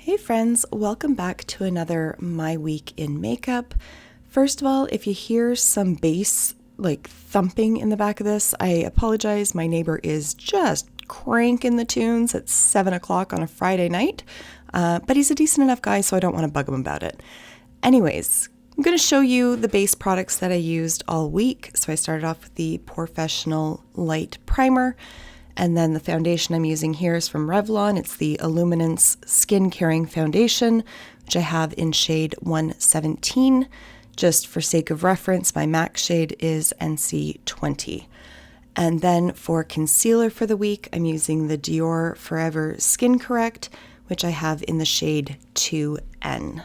Hey friends, welcome back to another My Week in Makeup. First of all, if you hear some bass thumping in the back of this, I apologize. My neighbor is just cranking the tunes at 7 o'clock on a Friday night, but he's a decent enough guy, so I don't want to bug him about it. Anyways, I'm going to show you the base products that I used all week. So I started off with the Professional Light Primer. And then the foundation I'm using here is from Revlon. It's the Illuminance Skin Caring Foundation, which I have in shade 117. Just for sake of reference, my MAC shade is NC20. And then for concealer for the week, I'm using the Dior Forever Skin Correct, which I have in the shade 2N.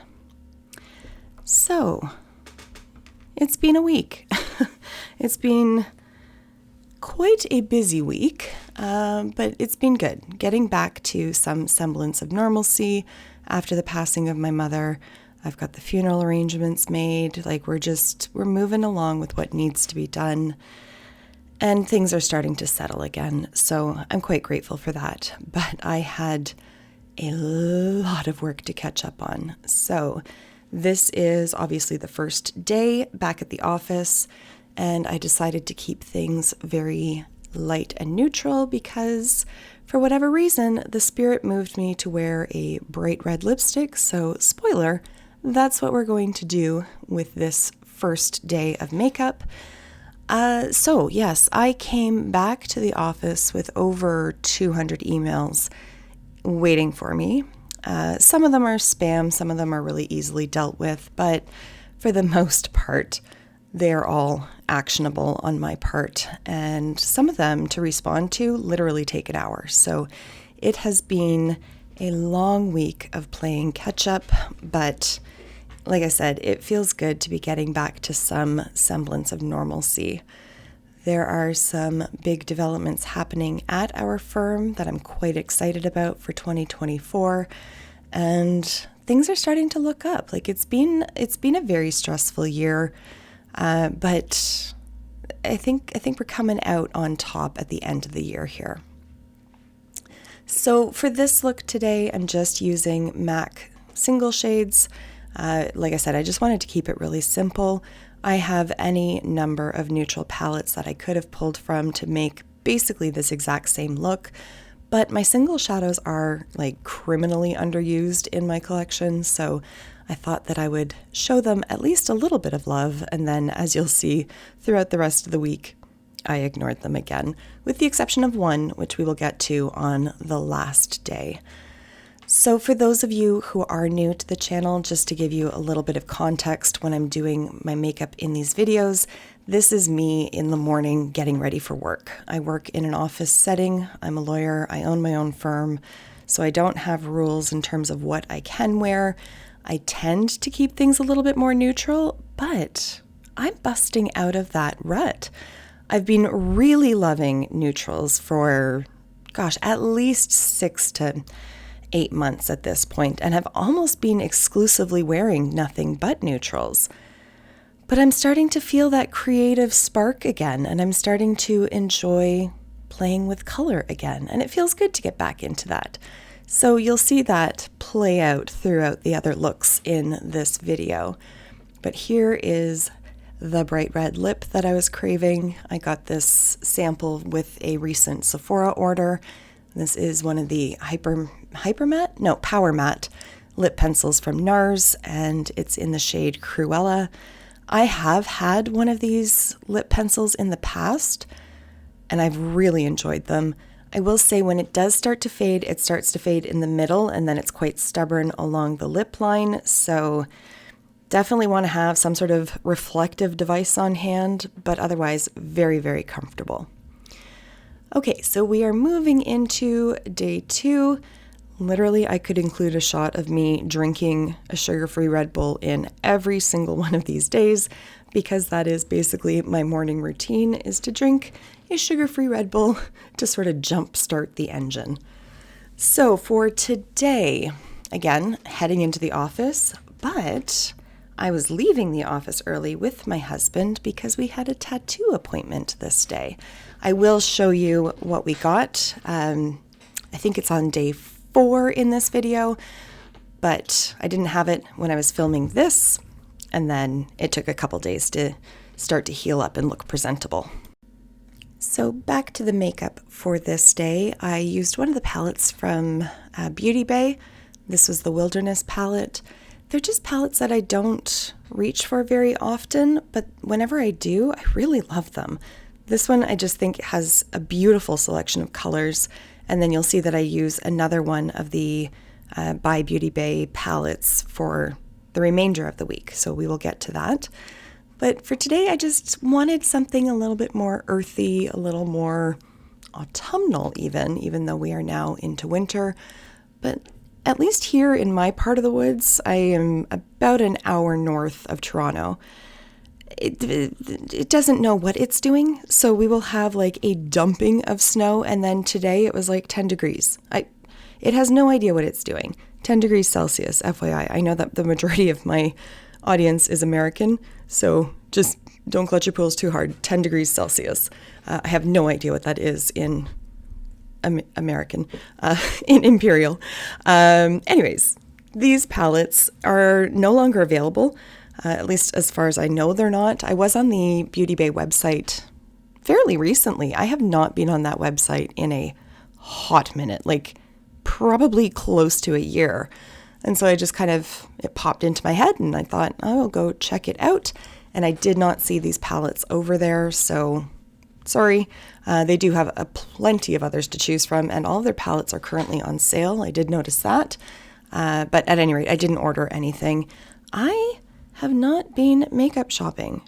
So, it's been a week. It's been quite a busy week, but it's been good. Getting back to some semblance of normalcy after the passing of my mother. I've got the funeral arrangements made. We're moving along with what needs to be done, and things are starting to settle again. So I'm quite grateful for that. But I had a lot of work to catch up on. So this is obviously the first day back at the office. And I decided to keep things very light and neutral because, for whatever reason, the spirit moved me to wear a bright red lipstick. So, spoiler, that's what we're going to do with this first day of makeup. So yes, I came back to the office with over 200 emails waiting for me. Some of them are spam, some of them are really easily dealt with, but for the most part, they're all actionable on my part, and some of them to respond to literally take an hour. So it has been a long week of playing catch up, but like I said, it feels good to be getting back to some semblance of normalcy. There are some big developments happening at our firm that I'm quite excited about for 2024, and things are starting to look up. It's been a very stressful year. But I think we're coming out on top at the end of the year here. So for this look today, I'm just using MAC single shades. Like I said, I just wanted to keep it really simple. I have any number of neutral palettes that I could have pulled from to make basically this exact same look, but my single shadows are criminally underused in my collection, so I thought that I would show them at least a little bit of love, and then, as you'll see throughout the rest of the week, I ignored them again, with the exception of one, which we will get to on the last day. So for those of you who are new to the channel, just to give you a little bit of context when I'm doing my makeup in these videos, this is me in the morning getting ready for work. I work in an office setting. I'm a lawyer. I own my own firm, so I don't have rules in terms of what I can wear. I tend to keep things a little bit more neutral, but I'm busting out of that rut. I've been really loving neutrals for, at least 6 to 8 months at this point, and have almost been exclusively wearing nothing but neutrals. But I'm starting to feel that creative spark again, and I'm starting to enjoy playing with color again, and it feels good to get back into that. So you'll see that play out throughout the other looks in this video. But here is the bright red lip that I was craving. I got this sample with a recent Sephora order. This is one of the Power Matte lip pencils from NARS, and it's in the shade Cruella. I have had one of these lip pencils in the past, and I've really enjoyed them. I will say when it does start to fade, it starts to fade in the middle, and then it's quite stubborn along the lip line. So definitely want to have some sort of reflective device on hand, but otherwise very, very comfortable. Okay, so we are moving into day 2. Literally, I could include a shot of me drinking a sugar-free Red Bull in every single one of these days, because that is basically my morning routine, is to drink a sugar-free Red Bull to sort of jumpstart the engine. So for today, again, heading into the office, but I was leaving the office early with my husband because we had a tattoo appointment this day. I will show you what we got. I think it's on day 4 in this video, but I didn't have it when I was filming this, and then it took a couple days to start to heal up and look presentable. So back to the makeup for this day, I used one of the palettes from Beauty Bay. This was the Wilderness palette. They're just palettes that I don't reach for very often, but whenever I do, I really love them. This one I just think has a beautiful selection of colors, and then you'll see that I use another one of the by Beauty Bay palettes for the remainder of the week, so we will get to that. But for today, I just wanted something a little bit more earthy, a little more autumnal even though we are now into winter. But at least here in my part of the woods, I am about an hour north of Toronto. It doesn't know what it's doing, so we will have like a dumping of snow, and then today it was like 10 degrees. It has no idea what it's doing. 10 degrees Celsius, FYI. I know that the majority of my audience is American, so just don't clutch your pearls too hard. 10 degrees Celsius. I have no idea what that is in American, in Imperial. Anyways, these palettes are no longer available, at least as far as I know they're not. I was on the Beauty Bay website fairly recently. I have not been on that website in a hot minute, like probably close to a year. And so I just it popped into my head and I thought, I will go check it out. And I did not see these palettes over there, so sorry. They do have plenty of others to choose from, and all of their palettes are currently on sale. I did notice that. But at any rate, I didn't order anything. I have not been makeup shopping.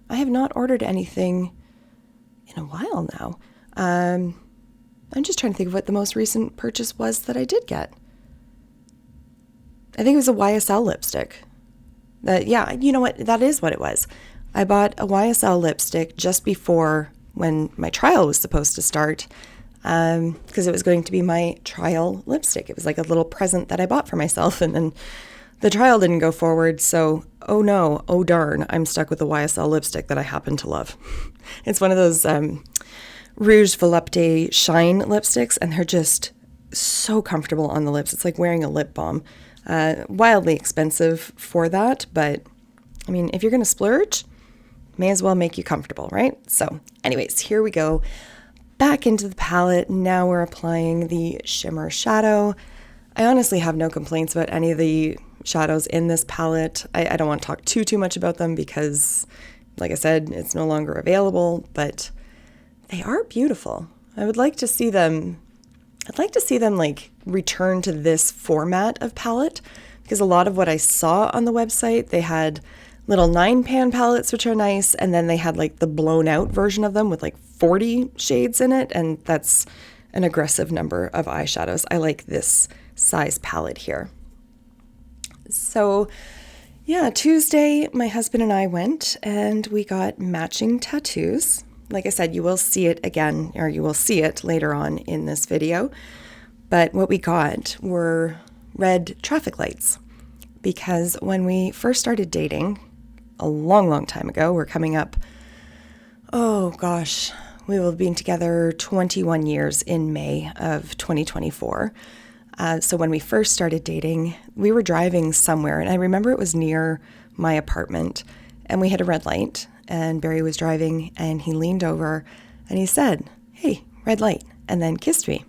I have not ordered anything in a while now. I'm just trying to think of what the most recent purchase was that I did get. I think it was a YSL lipstick. Yeah, you know what? That is what it was. I bought a YSL lipstick just before when my trial was supposed to start, because it was going to be my trial lipstick. It was like a little present that I bought for myself, and then the trial didn't go forward, so oh no, oh darn, I'm stuck with the YSL lipstick that I happen to love. It's one of those Rouge Volupté Shine lipsticks, and they're just so comfortable on the lips. It's like wearing a lip balm. Wildly expensive for that, but I mean, if you're going to splurge, may as well make you comfortable, right? So anyways, here we go. Back into the palette. Now we're applying the shimmer shadow. I honestly have no complaints about any of the shadows in this palette. I don't want to talk too much about them because, like I said, it's no longer available, but they are beautiful. I would like to see them like return to this format of palette, because a lot of what I saw on the website, they had little 9-pan palettes, which are nice, and then they had like the blown out version of them with like 40 shades in it, and that's an aggressive number of eyeshadows. I like this size palette here. So yeah, Tuesday, my husband and I went and we got matching tattoos. Like I said, you will see it again, or you will see it later on in this video. But what we got were red traffic lights, because when we first started dating a long, long time ago, we're coming up, oh gosh, we will have been together 21 years in May of 2024. So when we first started dating, we were driving somewhere, and I remember it was near my apartment, and we had a red light, and Barry was driving, and he leaned over and he said, "Hey, red light," and then kissed me.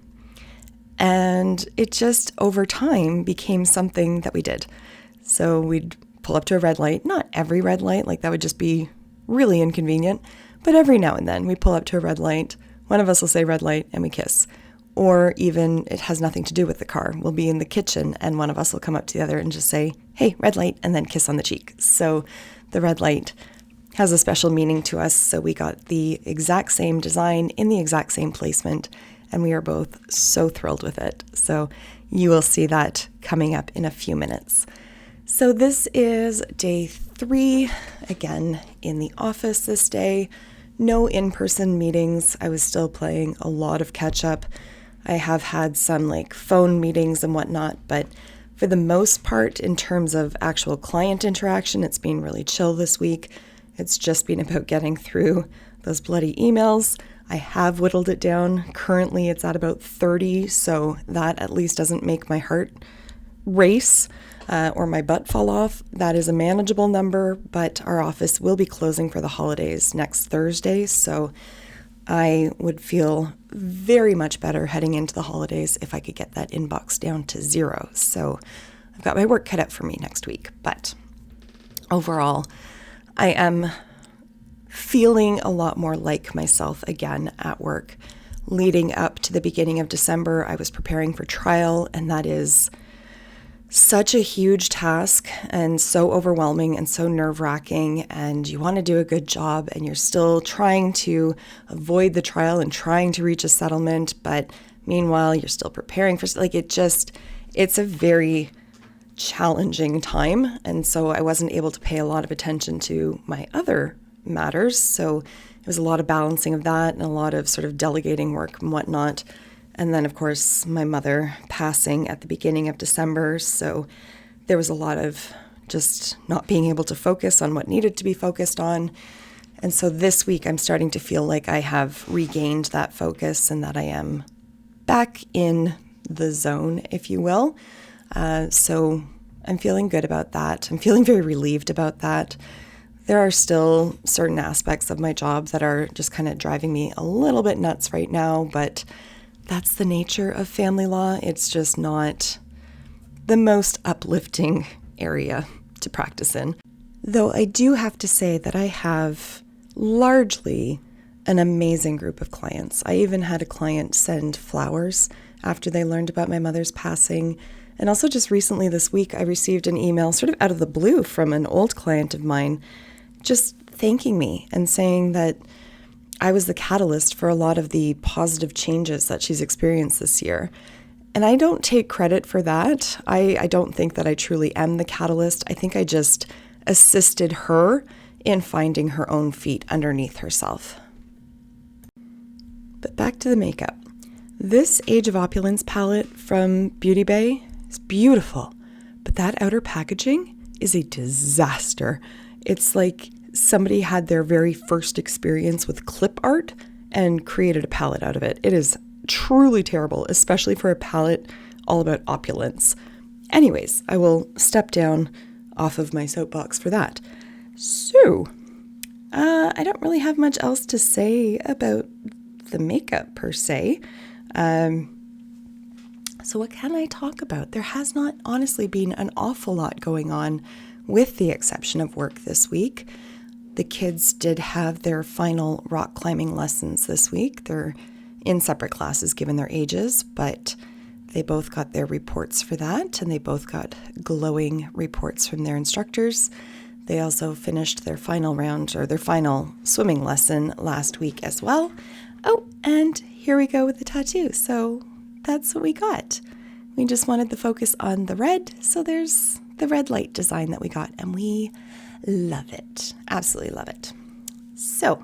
And it just over time became something that we did. So we'd pull up to a red light, not every red light, like that would just be really inconvenient, but every now and then we pull up to a red light, one of us will say red light, and we kiss. Or even it has nothing to do with the car. We'll be in the kitchen and one of us will come up to the other and just say, "Hey, red light," and then kiss on the cheek. So the red light has a special meaning to us. So we got the exact same design in the exact same placement, and we are both so thrilled with it. So you will see that coming up in a few minutes. So this is day 3, again in the office this day. No in-person meetings. I was still playing a lot of catch up. I have had some like phone meetings and whatnot, but for the most part, in terms of actual client interaction, it's been really chill this week. It's just been about getting through those bloody emails. I have whittled it down. Currently, it's at about 30, so that at least doesn't make my heart race. or my butt fall off. That is a manageable number, but our office will be closing for the holidays next Thursday, so I would feel very much better heading into the holidays if I could get that inbox down to 0. So I've got my work cut out for me next week, but overall, I am feeling a lot more like myself again at work. Leading up to the beginning of December, I was preparing for trial, and that is such a huge task and so overwhelming and so nerve-wracking, and you want to do a good job and you're still trying to avoid the trial and trying to reach a settlement, but meanwhile you're still preparing for it's a very challenging time. And so I wasn't able to pay a lot of attention to my other matters, so it was a lot of balancing of that and a lot of sort of delegating work and whatnot. And then, of course, my mother passing at the beginning of December. So there was a lot of just not being able to focus on what needed to be focused on. And so this week, I'm starting to feel like I have regained that focus and that I am back in the zone, if you will. So I'm feeling good about that. I'm feeling very relieved about that. There are still certain aspects of my job that are just kind of driving me a little bit nuts right now, but that's the nature of family law. It's just not the most uplifting area to practice in. Though I do have to say that I have largely an amazing group of clients. I even had a client send flowers after they learned about my mother's passing. And also just recently this week, I received an email sort of out of the blue from an old client of mine just thanking me and saying that I was the catalyst for a lot of the positive changes that she's experienced this year. And I don't take credit for that. I don't think that I truly am the catalyst. I think I just assisted her in finding her own feet underneath herself. But back to the makeup. This Age of Opulence palette from Beauty Bay is beautiful, but that outer packaging is a disaster. It's like somebody had their very first experience with clip art and created a palette out of it. It is truly terrible, especially for a palette all about opulence. Anyways, I will step down off of my soapbox for that. So, I don't really have much else to say about the makeup per se. So what can I talk about? There has not honestly been an awful lot going on with the exception of work this week. The kids did have their final rock climbing lessons this week. They're in separate classes given their ages, but they both got their reports for that, and they both got glowing reports from their instructors. They also finished their final round, or their final swimming lesson last week as well. Oh, and here we go with the tattoo. So that's what we got. We just wanted the focus on the red, so there's the red light design that we got, and we love it. Absolutely love it. So,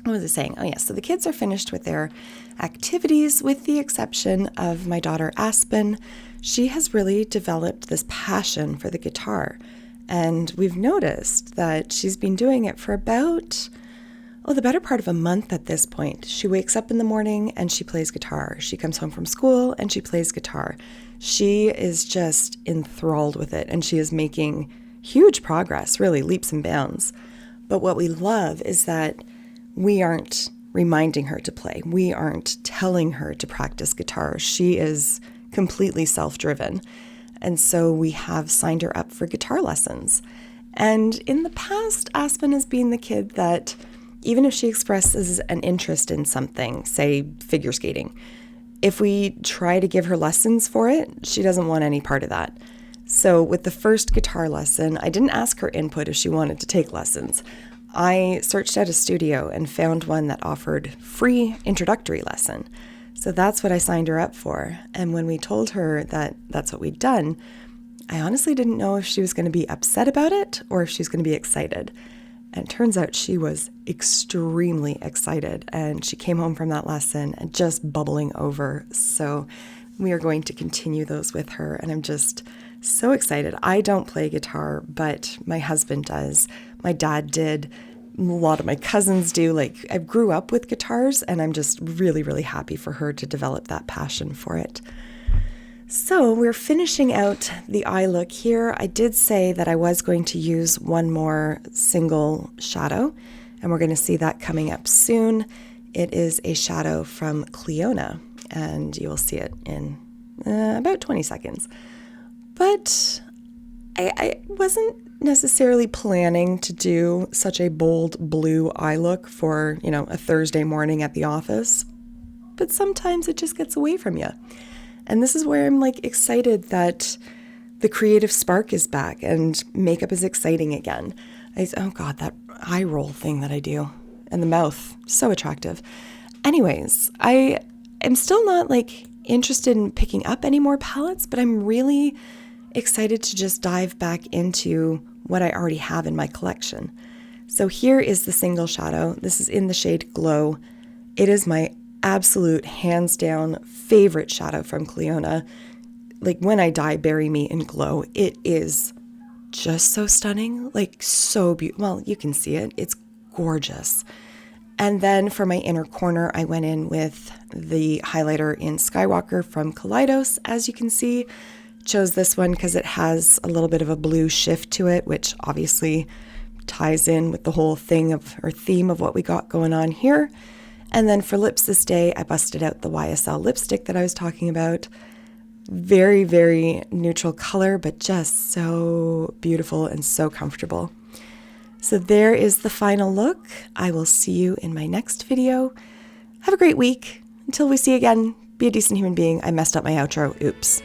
what was I saying? Oh, yeah. So the kids are finished with their activities, with the exception of my daughter Aspen. She has really developed this passion for the guitar. And we've noticed that she's been doing it for about, the better part of a month at this point. She wakes up in the morning and she plays guitar. She comes home from school and she plays guitar. She is just enthralled with it, and she is making huge progress, really leaps and bounds. But what we love is that we aren't reminding her to play. We aren't telling her to practice guitar. She is completely self-driven. And so we have signed her up for guitar lessons. And in the past, Aspen has been the kid that even if she expresses an interest in something, say figure skating, if we try to give her lessons for it, she doesn't want any part of that. So with the first guitar lesson, I didn't ask her input if she wanted to take lessons. I searched out a studio and found one that offered free introductory lesson. So that's what I signed her up for. And when we told her that that's what we'd done, I honestly didn't know if she was going to be upset about it or if she was going to be excited. And it turns out she was extremely excited, and she came home from that lesson and just bubbling over. So we are going to continue those with her, and I'm just so excited. I don't play guitar, but my husband does. My dad did. A lot of my cousins do. I grew up with guitars, and I'm just really, really happy for her to develop that passion for it. So we're finishing out the eye look here. I did say that I was going to use one more single shadow, and we're going to see that coming up soon. It is a shadow from Cleona, and you will see it in about 20 seconds. But I wasn't necessarily planning to do such a bold blue eye look for, a Thursday morning at the office, but sometimes it just gets away from you. And this is where I'm excited that the creative spark is back and makeup is exciting again. Oh God, that eye roll thing that I do and the mouth, so attractive. Anyways, I am still not interested in picking up any more palettes, but I'm really excited to just dive back into what I already have in my collection. So here is the single shadow. This is in the shade Glow. It is my absolute hands down favorite shadow from Cleona. When I die, bury me in Glow. It is just so stunning, so beautiful. Well, you can see it. It's gorgeous. And then for my inner corner, I went in with the highlighter in Skywalker from Kaleidos. As you can see, chose this one because it has a little bit of a blue shift to it, which obviously ties in with the whole theme of what we got going on here. And then for lips this day, I busted out the YSL lipstick that I was talking about. Very, very neutral color, but just so beautiful and so comfortable. So there is the final look. I will see you in my next video. Have a great week. Until we see again, be a decent human being. I messed up my outro. Oops.